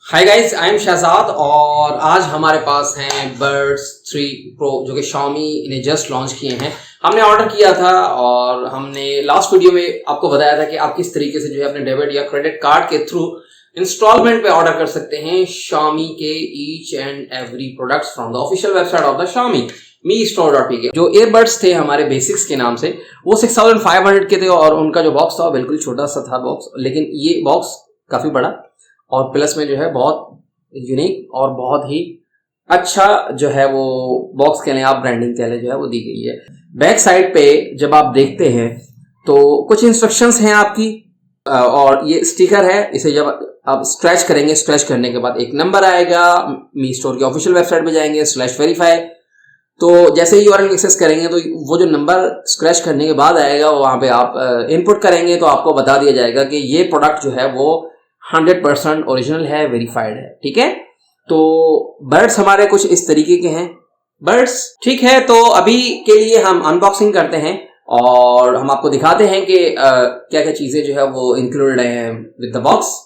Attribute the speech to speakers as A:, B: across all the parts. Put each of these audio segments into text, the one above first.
A: Hi guys, I am Shahzad और आज हमारे पास हैं बर्ड्स 3 प्रो जो कि Xiaomi ने जस्ट लॉन्च किए हैं। हमने ऑर्डर किया था और हमने लास्ट वीडियो में आपको बताया था कि आप किस तरीके से जो है अपने डेबिट या क्रेडिट कार्ड के थ्रू इंस्टॉलमेंट पे ऑर्डर कर सकते हैं Xiaomi के each and every products from the official website of the Xiaomi mi store.pk। जो ईयरबड्स थे हमारे बेसिक्स के नाम से वो 6500 के थे और उनका जो बॉक्स था बिल्कुल छोटा सा था बॉक्स, लेकिन ये बॉक्स काफी बड़ा और प्लस में जो है बहुत यूनिक और बहुत ही अच्छा जो है वो बॉक्स कह लें आप, ब्रांडिंग कह लें, जो है वो दी गई है। बैक साइड पे जब आप देखते हैं तो कुछ इंस्ट्रक्शंस हैं आपकी और ये स्टिकर है। इसे जब आप स्क्रैच करेंगे, स्क्रैच करने के बाद एक नंबर आएगा, मी स्टोर की ऑफिशियल वेबसाइट पे जाएंगे /verify। तो जैसे ही यूआरएल एक्सेस करेंगे तो वो जो नंबर स्क्रैच करने के बाद आएगा वहां पे आप इनपुट करेंगे तो आपको बता दिया जाएगा कि ये प्रोडक्ट जो है वो 100% ओरिजिनल है, वेरीफाइड है। ठीक है, तो बर्ड्स हमारे कुछ इस तरीके के हैं बर्ड्स। ठीक है, तो अभी के लिए हम अनबॉक्सिंग करते हैं और हम आपको दिखाते हैं कि क्या क्या चीजें जो है वो इंक्लूडेड हैं विद द बॉक्स।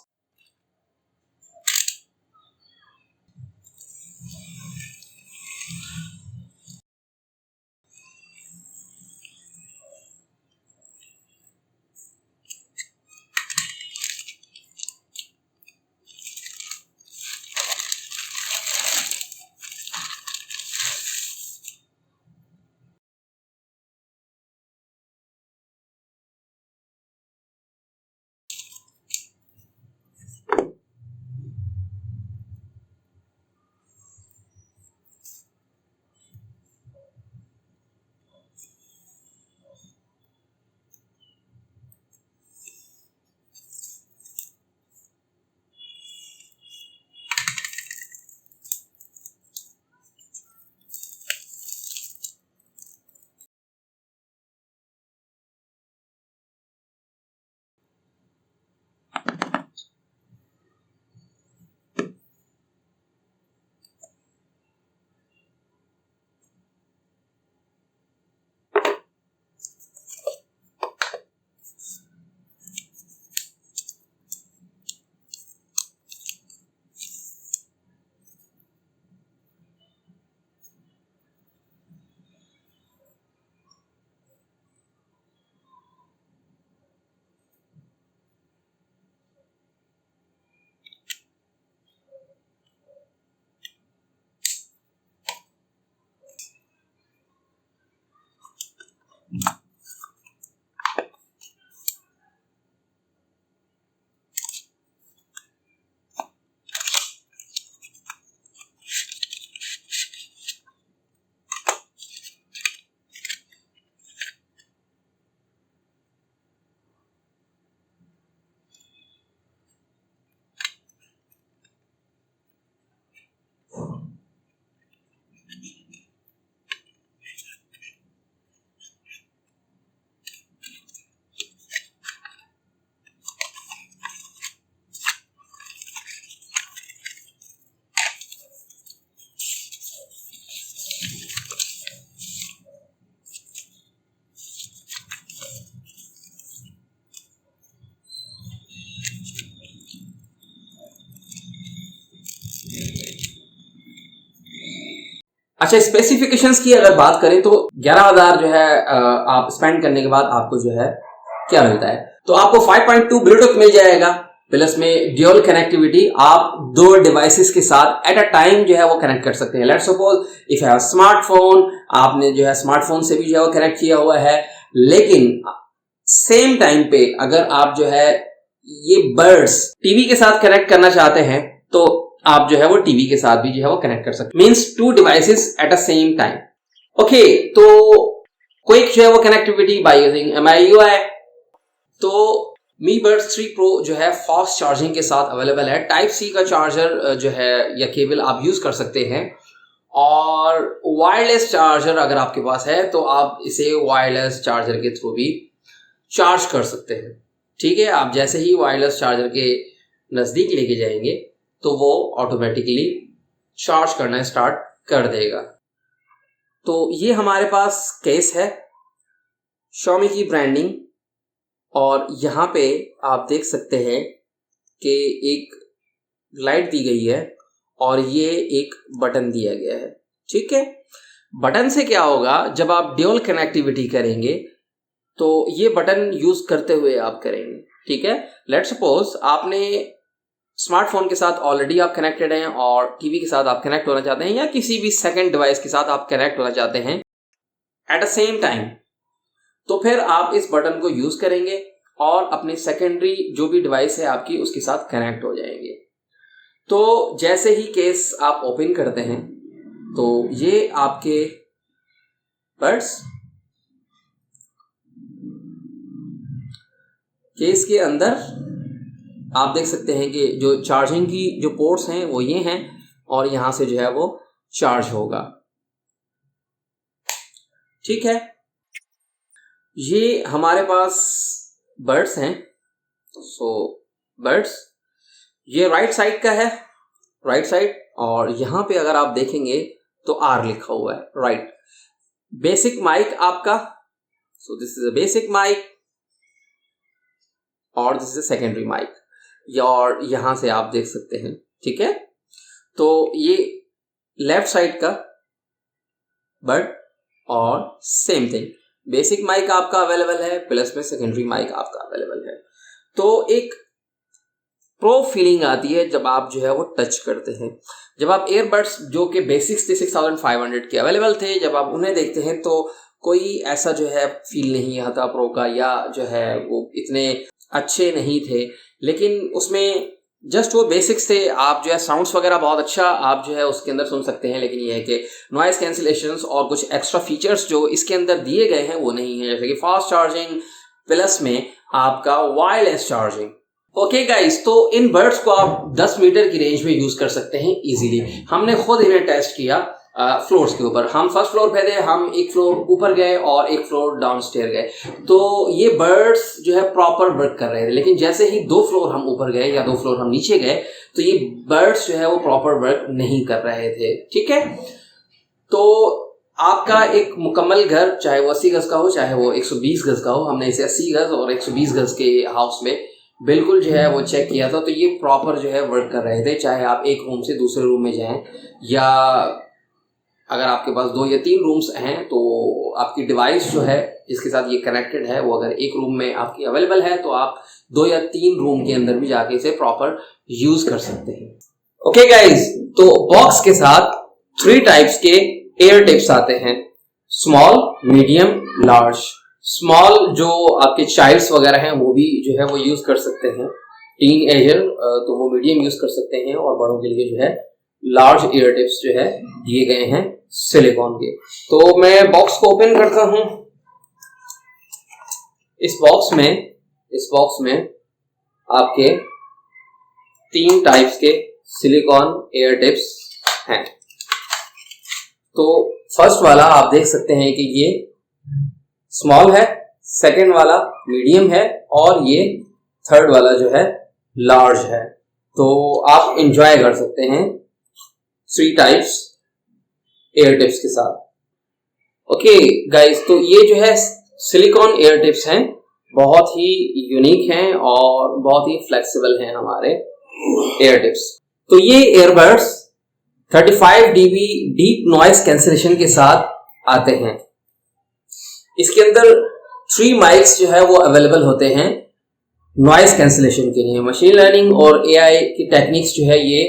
A: अच्छा, स्पेसिफिकेशंस की अगर बात करें तो 11,000 जो है आप स्पेंड करने के बाद आपको जो है क्या मिलता है, तो आपको 5.2 ब्लूटूथ मिल जाएगा, प्लस में ड्यूअल कनेक्टिविटी। आप दो डिवाइसेस के साथ एट अ टाइम जो है वो कनेक्ट कर सकते हैं। लेट्स सपोज इफ है स्मार्टफोन, आपने जो है स्मार्टफोन से भी जो है वो कनेक्ट किया हुआ है, लेकिन सेम टाइम पे अगर आप जो है ये बर्ड्स टीवी के साथ कनेक्ट करना चाहते हैं तो आप जो है वो टीवी के साथ भी जो है वो कनेक्ट कर सकते हैं। Means 2 devices at a same time. Okay, तो क्विक जो है वो कनेक्टिविटी बाय यूजिंग MIUI। तो Mi Buds 3 Pro जो है फास्ट चार्जिंग के साथ अवेलेबल है। टाइप सी का चार्जर जो है या केबल आप यूज कर सकते हैं और वायरलेस चार्जर अगर आपके पास है तो आप इसे वायरलेस चार्जर के थ्रू भी चार्ज कर सकते हैं। ठीक है, आप जैसे ही वायरलेस चार्जर के नजदीक लेके जाएंगे तो वो ऑटोमेटिकली चार्ज करना स्टार्ट कर देगा। तो ये हमारे पास केस है Xiaomi की ब्रांडिंग और यहाँ पे आप देख सकते हैं कि एक लाइट दी गई है और ये एक बटन दिया गया है। ठीक है, बटन से क्या होगा, जब आप ड्यूल कनेक्टिविटी करेंगे तो ये बटन यूज करते हुए आप करेंगे। ठीक है, लेट्स सपोज आपने स्मार्टफोन के साथ ऑलरेडी आप कनेक्टेड हैं और टीवी के साथ आप कनेक्ट होना चाहते हैं या किसी भी सेकंड डिवाइस के साथ आप कनेक्ट होना चाहते हैं एट द सेम टाइम, तो फिर आप इस बटन को यूज करेंगे और अपनी सेकेंडरी जो भी डिवाइस है आपकी उसके साथ कनेक्ट हो जाएंगे। तो जैसे ही केस आप ओपन करते हैं तो ये आपके बड्स केस के अंदर आप देख सकते हैं कि जो चार्जिंग की जो पोर्ट्स हैं वो ये हैं और यहां से जो है वो चार्ज होगा। ठीक है, ये हमारे पास बड्स हैं। सो बड्स ये राइट साइड का है, राइट साइड, और यहां पे अगर आप देखेंगे तो आर लिखा हुआ है, राइट। बेसिक माइक आपका, so this is a basic mic और this is a secondary mic, और यहां से आप देख सकते हैं। ठीक है, तो ये लेफ्ट साइड का बड और सेम थिंग, बेसिक माइक आपका अवेलेबल है प्लस में सेकेंडरी माइक आपका अवेलेबल है। तो एक प्रो फीलिंग आती है जब आप जो है वो टच करते हैं। जब आप एयरबड्स जो कि बेसिक्स थे 6500 के अवेलेबल थे, जब आप उन्हें देखते हैं तो कोई ऐसा जो है फील नहीं आता प्रो का, या जो है वो इतने अच्छे नहीं थे, लेकिन उसमें जस्ट वो बेसिक्स थे। आप जो है साउंड्स वगैरह बहुत अच्छा आप जो है उसके अंदर सुन सकते हैं, लेकिन ये है कि नॉइस कैंसिलेशंस और कुछ एक्स्ट्रा फीचर्स जो इसके अंदर दिए गए हैं वो नहीं है, जैसे कि फास्ट चार्जिंग प्लस में आपका वायरलेस चार्जिंग। ओके गाइस, तो इन बड्स को आप 10 मीटर की रेंज में यूज कर सकते हैं इजीली। हमने खुद इन्हें टेस्ट किया फ्लोर्स के ऊपर। हम फर्स्ट फ्लोर पे थे, हम एक फ्लोर ऊपर गए और एक फ्लोर डाउन स्टेयर गए, तो ये बर्ड्स जो है प्रॉपर वर्क कर रहे थे। लेकिन जैसे ही 2 फ्लोर हम ऊपर गए या 2 फ्लोर हम नीचे गए तो ये बर्ड्स जो है वो प्रॉपर वर्क नहीं कर रहे थे। ठीक है, तो आपका एक मुकम्मल घर, चाहे वो 80 गज का हो चाहे वो 120 गज का हो, हमने इसे 80 गज और 120 गज के हाउस में बिल्कुल जो है वो चेक किया था, तो ये प्रॉपर जो है वर्क कर रहे थे। चाहे आप एक रूम से दूसरे रूम में जाएं, या अगर आपके पास 2 या 3 रूम्स हैं तो आपकी डिवाइस जो है जिसके साथ ये कनेक्टेड है वो अगर एक रूम में आपकी अवेलेबल है तो आप 2 या 3 रूम के अंदर भी जाके इसे प्रॉपर यूज कर सकते हैं। ओके गाइज, तो बॉक्स के साथ 3 टाइप्स के एयर टिप्स आते हैं, स्मॉल, मीडियम, लार्ज। स्मॉल जो आपके चाइल्ड्स वगैरह हैं वो भी जो है वो यूज कर सकते हैं, टीन एजर तो वो मीडियम यूज कर सकते हैं, और बड़ों के लिए जो है लार्ज एयर टिप्स जो है दिए गए हैं सिलिकॉन के। तो मैं बॉक्स को ओपन करता हूं। इस बॉक्स में आपके 3 टाइप्स के सिलिकॉन एयर टिप्स हैं। तो फर्स्ट वाला आप देख सकते हैं कि ये स्मॉल है, सेकंड वाला मीडियम है और ये थर्ड वाला जो है लार्ज है। तो आप एंजॉय कर सकते हैं 3 टाइप्स एयर टिप्स के साथ। ओके गाइस, तो ये जो है सिलिकॉन एयर टिप्स हैं, बहुत ही यूनिक हैं और बहुत ही फ्लेक्सिबल हैं हमारे एयर टिप्स। तो ये airbuds 35 dB deep noise cancellation के साथ आते हैं। इसके अंदर 3 माइक्स जो है वो अवेलेबल होते हैं नॉइस कैंसिलेशन के लिए। मशीन लर्निंग और एआई की टेक्निक्स जो है ये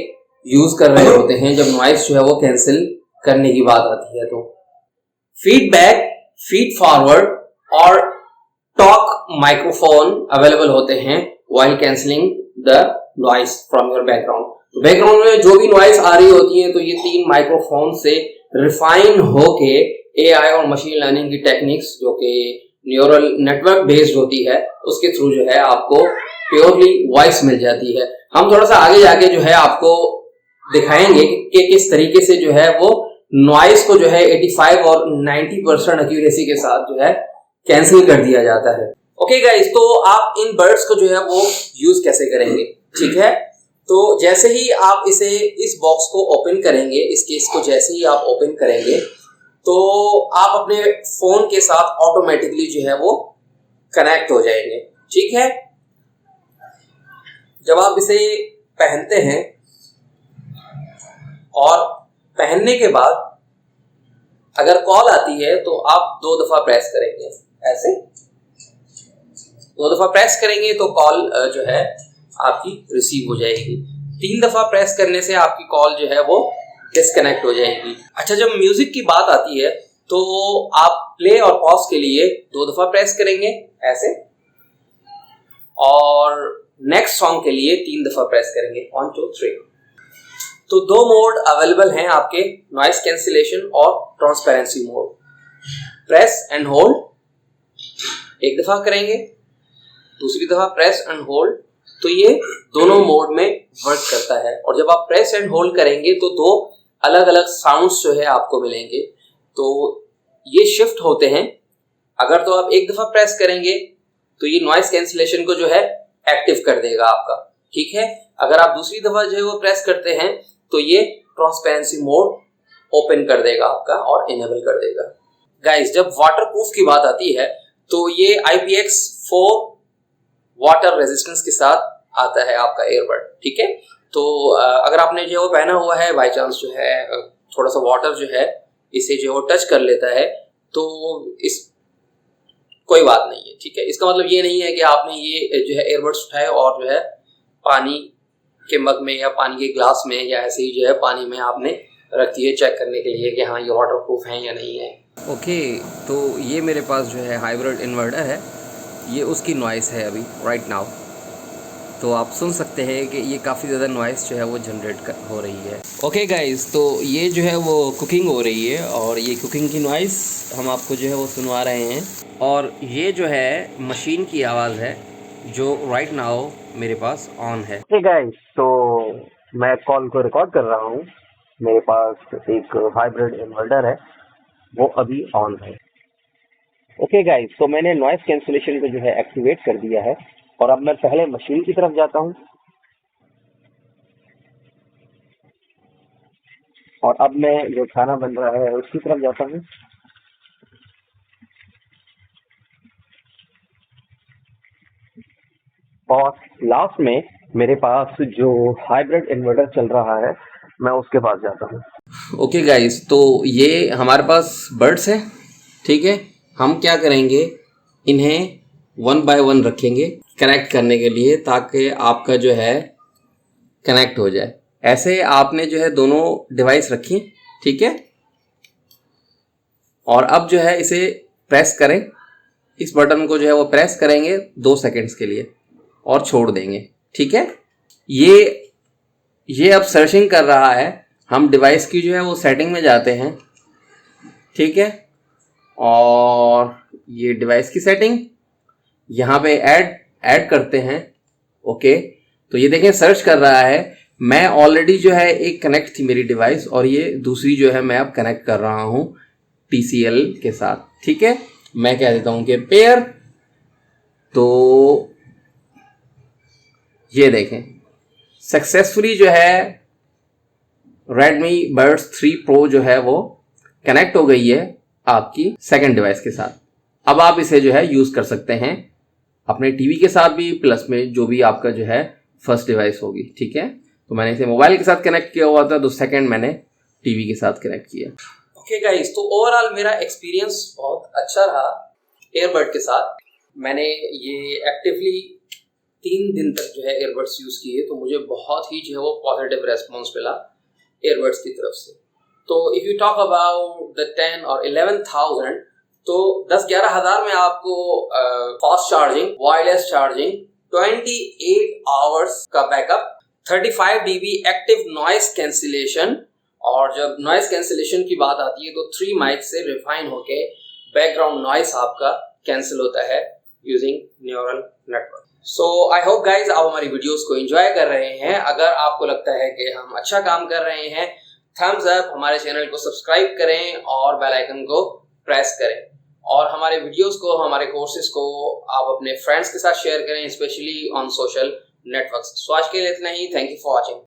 A: यूज कर रहे होते हैं जब नॉइस जो है वो कैंसिल करने की बात आती है। तो फीडबैक, फीड फॉरवर्ड और टॉक माइक्रोफोन अवेलेबल होते हैं while cancelling the noise from your background. तो बैकग्राउंड में जो भी नॉइस आ रही होती है तो ये 3 माइक्रोफोन से रिफाइन होके एआई और मशीन लर्निंग की टेक्निक्स जो कि न्यूरल नेटवर्क बेस्ड होती है उसके थ्रू जो है आपको प्योरली वॉइस मिल जाती है। हम थोड़ा सा आगे जाके जो है आपको दिखाएंगे कि किस तरीके से जो है वो नॉइस को जो है 85 और 90% एक्यूरेसी के साथ जो है कैंसिल कर दिया जाता है। ओके गाइस, तो आप इन बर्ड्स को जो है वो यूज कैसे करेंगे, ठीक है। तो जैसे ही आप इस बॉक्स को ओपन करेंगे, इस केस को जैसे ही आप ओपन करेंगे तो आप अपने फोन के साथ ऑटोमेटिकली जो है वो कनेक्ट हो जाएंगे, ठीक है। जब आप इसे पहनते हैं और पहनने के बाद अगर कॉल आती है तो आप 2 दफा प्रेस करेंगे, ऐसे 2 दफा प्रेस करेंगे तो कॉल जो है आपकी रिसीव हो जाएगी। 3 दफा प्रेस करने से आपकी कॉल जो है वो डिस्कनेक्ट हो जाएगी। अच्छा, जब म्यूजिक की बात आती है तो आप प्ले और पॉज के लिए 2 दफा प्रेस करेंगे ऐसे, और नेक्स्ट सॉन्ग के लिए 3 दफा प्रेस करेंगे, 1 2 3। तो 2 मोड अवेलेबल हैं आपके, नॉइस कैंसिलेशन और transparency mode. Press and hold 1 दफा करेंगे, दूसरी दफा प्रेस एंड होल्ड, तो ये दोनों मोड में वर्क करता है। और जब आप प्रेस एंड होल्ड करेंगे तो 2 अलग अलग साउंड्स जो है आपको मिलेंगे, तो ये शिफ्ट होते हैं। अगर तो आप 1 दफा प्रेस करेंगे तो ये नॉइस कैंसिलेशन को जो है एक्टिव कर देगा आपका, ठीक है। अगर आप दूसरी दफा जो है वो प्रेस करते हैं तो ये ट्रांसपेरेंसी मोड ओपन कर देगा आपका और इनेबल कर देगा। गाइस, जब वाटरप्रूफ की बात आती है तो ये IPX4 वाटर रेजिस्टेंस के साथ आता है आपका ईयरबड, ठीक है। तो अगर आपने जो पहना हुआ है, बाई चांस जो है थोड़ा सा वाटर जो है इसे जो टच कर लेता है तो इस कोई बात नहीं है, ठीक है। इसका मतलब ये नहीं है कि आपने ये जो है ईयरबड्स उठाए और जो है पानी के मग में या पानी के ग्लास में या ऐसे ही जो है पानी में आपने रख दिए चेक करने के लिए कि हाँ ये वाटरप्रूफ है या नहीं है। ओके, तो ये मेरे पास जो है हाइब्रिड इन्वर्टर है, ये उसकी नॉइस है अभी राइट नाउ। तो आप सुन सकते हैं कि ये काफ़ी ज़्यादा नॉइस जो है वो जनरेट हो रही है। ओके गाइस, तो ये जो है वो कुकिंग हो रही है और ये कुकिंग की नॉइस हम आपको जो है वो सुनवा रहे हैं। और ये जो है मशीन की आवाज़ है जो राइट नाउ मेरे पास ऑन है।
B: हे गाइस, तो मैं कॉल को रिकॉर्ड कर रहा हूँ। मेरे पास एक हाइब्रिड इन्वर्टर है, वो अभी ऑन है। ओके गाइस, तो मैंने नॉइस कैंसिलेशन को जो है एक्टिवेट कर दिया है और अब मैं पहले मशीन की तरफ जाता हूँ और अब मैं जो खाना बन रहा है उसकी तरफ जाता हूँ। और लास्ट में मेरे पास जो हाइब्रिड इन्वर्टर चल रहा है मैं उसके पास जाता हूँ।
A: ओके गाइस, तो ये हमारे पास बर्ड्स हैं, ठीक है। हम क्या करेंगे, इन्हें 1 बाय 1 रखेंगे कनेक्ट करने के लिए, ताकि आपका जो है कनेक्ट हो जाए। ऐसे आपने जो है दोनों डिवाइस रखी, ठीक है। और अब जो है इसे प्रेस करें, इस बटन को जो है वो प्रेस करेंगे 2 सेकंड्स के लिए और छोड़ देंगे, ठीक है। ये अब सर्चिंग कर रहा है। हम डिवाइस की जो है वो सेटिंग में जाते हैं, ठीक है। और ये डिवाइस की सेटिंग यहाँ पे ऐड करते हैं। ओके, तो ये देखें सर्च कर रहा है। मैं ऑलरेडी जो है एक कनेक्ट थी मेरी डिवाइस और ये दूसरी जो है मैं अब कनेक्ट कर रहा हूँ TCL के साथ, ठीक है। मैं कह देता हूँ कि पेयर, तो ये देखें सक्सेसफुली जो है Redmi Buds 3 Pro जो है वो कनेक्ट हो गई है आपकी सेकंड डिवाइस के साथ। अब आप इसे जो है यूज़ कर सकते हैं अपने टीवी के साथ भी, प्लस में जो भी आपका जो है फर्स्ट डिवाइस होगी, ठीक है। तो मैंने इसे मोबाइल के साथ कनेक्ट किया हुआ था, तो सेकंड मैंने टीवी के साथ कनेक्ट किया। ओके गाइस, तो ओवरऑल मेरा एक्सपीरियंस बहुत अच्छा रहा एयरबड के साथ। मैंने ये एक्टिवली 3 दिन तक जो है एयरबड्स यूज़ किए, तो मुझे बहुत ही जो है वो पॉजिटिव रेस्पॉन्स मिला एयरबड्स की तरफ से। तो if you talk about the 10 और 11,000, तो 10-11 हज़ार में आपको fast charging, wireless charging, 28 hours का backup, 35 dB active noise cancellation, और जब नॉइस कैंसिलेशन की बात आती है तो 3 माइक से रिफाइन होके बैकग्राउंड नॉइस आपका कैंसिल होता है using neural network. So I hope guys आप हमारी वीडियोस को एंजॉय कर रहे हैं। अगर आपको लगता है कि हम अच्छा काम कर रहे हैं, थम्स अप, हमारे चैनल को सब्सक्राइब करें और बेल आइकन को प्रेस करें, और हमारे वीडियोस को, हमारे कोर्सेज को आप अपने फ्रेंड्स के साथ शेयर करें, specially on social networks. So आज के लिए इतना ही। Thank you for watching.